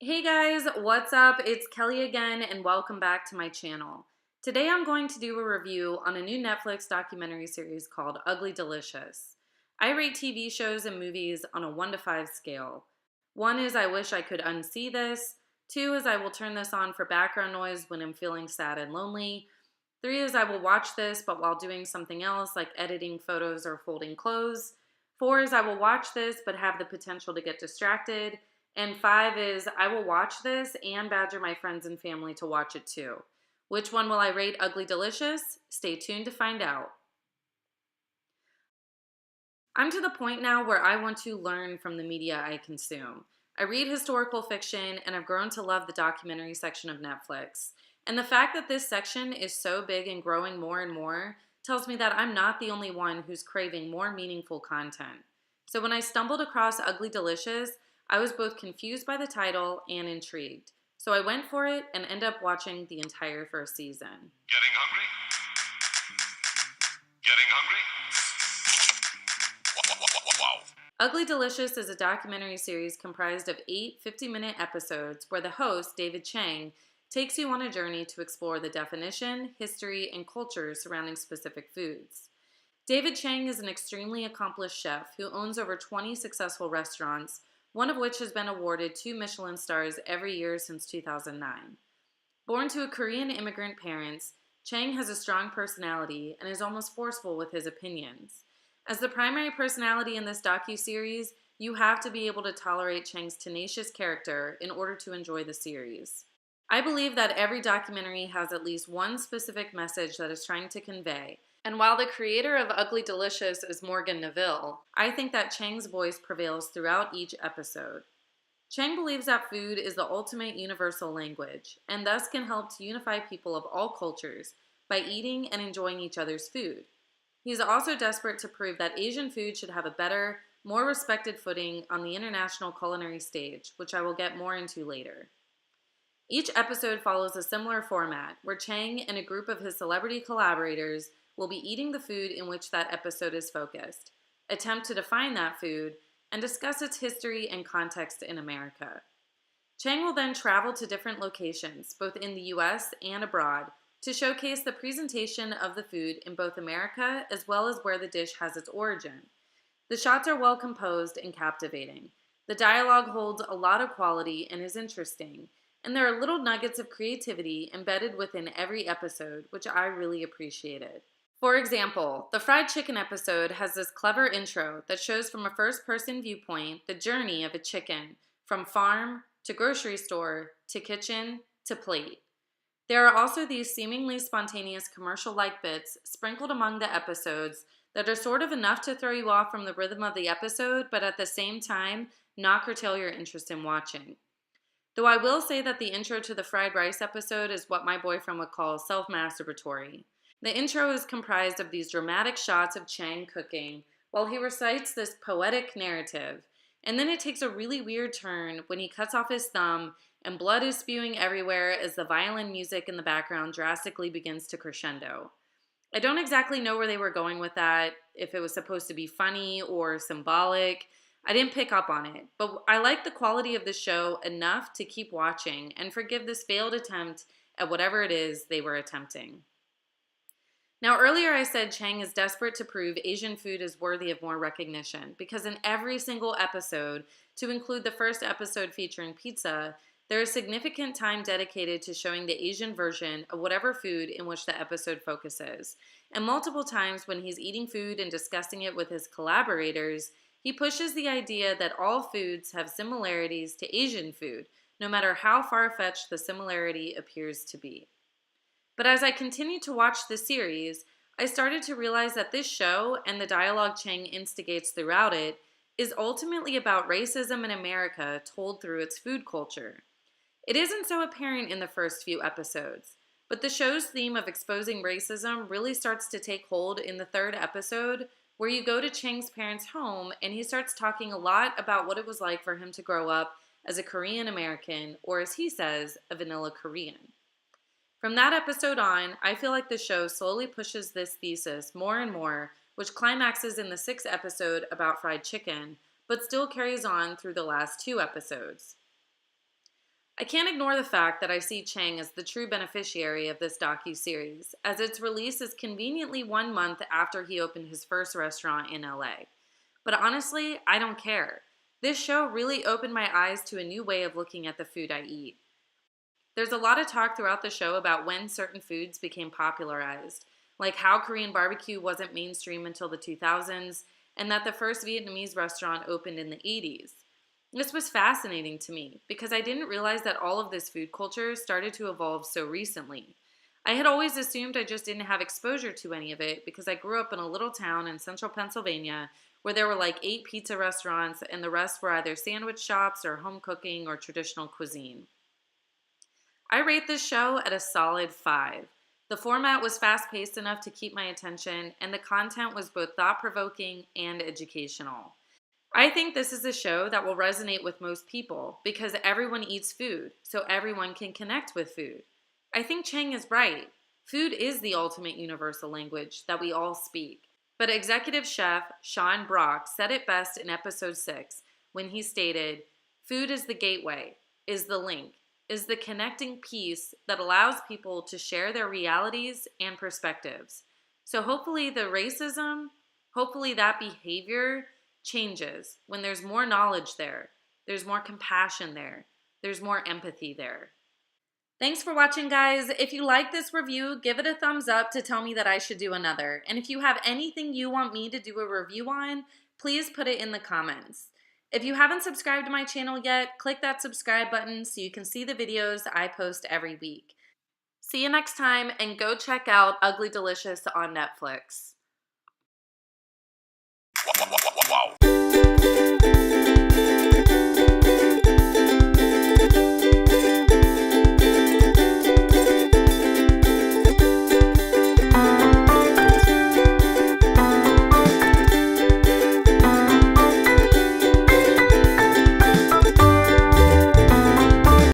Hey guys, what's up? It's Kelly again and welcome back to my channel. Today I'm going to do a review on a new Netflix documentary series called Ugly Delicious. I rate TV shows and movies on a 1 to 5 scale. 1 is I wish I could unsee this. 2 is I will turn this on for background noise when I'm feeling sad and lonely. 3 is I will watch this but while doing something else like editing photos or folding clothes. 4 is I will watch this but have the potential to get distracted. And 5 is I will watch this and badger my friends and family to watch it too. Which one will I rate Ugly Delicious? Stay tuned to find out. I'm to the point now where I want to learn from the media I consume. I read historical fiction and I've grown to love the documentary section of Netflix. And the fact that this section is so big and growing more and more tells me that I'm not the only one who's craving more meaningful content. So when I stumbled across Ugly Delicious, I was both confused by the title and intrigued. So I went for it and ended up watching the entire first season. Getting hungry? Getting hungry? Wow. Ugly Delicious is a documentary series comprised of 8 50-minute episodes where the host, David Chang, takes you on a journey to explore the definition, history, and culture surrounding specific foods. David Chang is an extremely accomplished chef who owns over 20 successful restaurants, one of which has been awarded 2 Michelin stars every year since 2009. Born to a Korean immigrant parents, Chang has a strong personality and is almost forceful with his opinions. As the primary personality in this docuseries, you have to be able to tolerate Chang's tenacious character in order to enjoy the series. I believe that every documentary has at least one specific message that is trying to convey, and while the creator of Ugly Delicious is Morgan Neville, I think that Chang's voice prevails throughout each episode. Chang believes that food is the ultimate universal language, and thus can help to unify people of all cultures by eating and enjoying each other's food. He is also desperate to prove that Asian food should have a better, more respected footing on the international culinary stage, which I will get more into later. Each episode follows a similar format, where Chang and a group of his celebrity collaborators will be eating the food in which that episode is focused, attempt to define that food, and discuss its history and context in America. Chang will then travel to different locations, both in the US and abroad, to showcase the presentation of the food in both America as well as where the dish has its origin. The shots are well composed and captivating. The dialogue holds a lot of quality and is interesting, and there are little nuggets of creativity embedded within every episode, which I really appreciated. For example, the fried chicken episode has this clever intro that shows from a first-person viewpoint the journey of a chicken, from farm to grocery store to kitchen to plate. There are also these seemingly spontaneous commercial-like bits sprinkled among the episodes that are sort of enough to throw you off from the rhythm of the episode, but at the same time, not curtail your interest in watching. Though I will say that the intro to the fried rice episode is what my boyfriend would call self-masturbatory. The intro is comprised of these dramatic shots of Chang cooking while he recites this poetic narrative, and then it takes a really weird turn when he cuts off his thumb and blood is spewing everywhere as the violin music in the background drastically begins to crescendo. I don't exactly know where they were going with that, if it was supposed to be funny or symbolic. I didn't pick up on it, but I like the quality of the show enough to keep watching and forgive this failed attempt at whatever it is they were attempting. Now, earlier I said Chang is desperate to prove Asian food is worthy of more recognition because in every single episode, to include the first episode featuring pizza, there is significant time dedicated to showing the Asian version of whatever food in which the episode focuses. And multiple times when he's eating food and discussing it with his collaborators, he pushes the idea that all foods have similarities to Asian food, no matter how far-fetched the similarity appears to be. But as I continued to watch the series, I started to realize that this show and the dialogue Chang instigates throughout it is ultimately about racism in America told through its food culture. It isn't so apparent in the first few episodes, but the show's theme of exposing racism really starts to take hold in the third episode, where you go to Chang's parents' home and he starts talking a lot about what it was like for him to grow up as a Korean American, or as he says, a vanilla Korean. From that episode on, I feel like the show slowly pushes this thesis more and more, which climaxes in the 6th episode about fried chicken, but still carries on through the last 2 episodes. I can't ignore the fact that I see Chang as the true beneficiary of this docuseries, as its release is conveniently 1 month after he opened his first restaurant in LA. But honestly, I don't care. This show really opened my eyes to a new way of looking at the food I eat. There's a lot of talk throughout the show about when certain foods became popularized, like how Korean barbecue wasn't mainstream until the 2000s, and that the first Vietnamese restaurant opened in the 80s. This was fascinating to me because I didn't realize that all of this food culture started to evolve so recently. I had always assumed I just didn't have exposure to any of it because I grew up in a little town in central Pennsylvania where there were like 8 pizza restaurants and the rest were either sandwich shops or home cooking or traditional cuisine. I rate this show at a solid 5. The format was fast paced enough to keep my attention, and the content was both thought provoking and educational. I think this is a show that will resonate with most people because everyone eats food, so everyone can connect with food. I think Chang is right. Food is the ultimate universal language that we all speak. But executive chef Sean Brock said it best in episode 6 when he stated, "Food is the gateway, is the link, is the connecting piece that allows people to share their realities and perspectives." So hopefully that behavior changes when there's more knowledge there, there's more compassion there, there's more empathy there. Thanks for watching, guys. If you like this review, give it a thumbs up to tell me that I should do another. And if you have anything you want me to do a review on, please put it in the comments. If you haven't subscribed to my channel yet, click that subscribe button so you can see the videos I post every week. See you next time, and go check out Ugly Delicious on Netflix.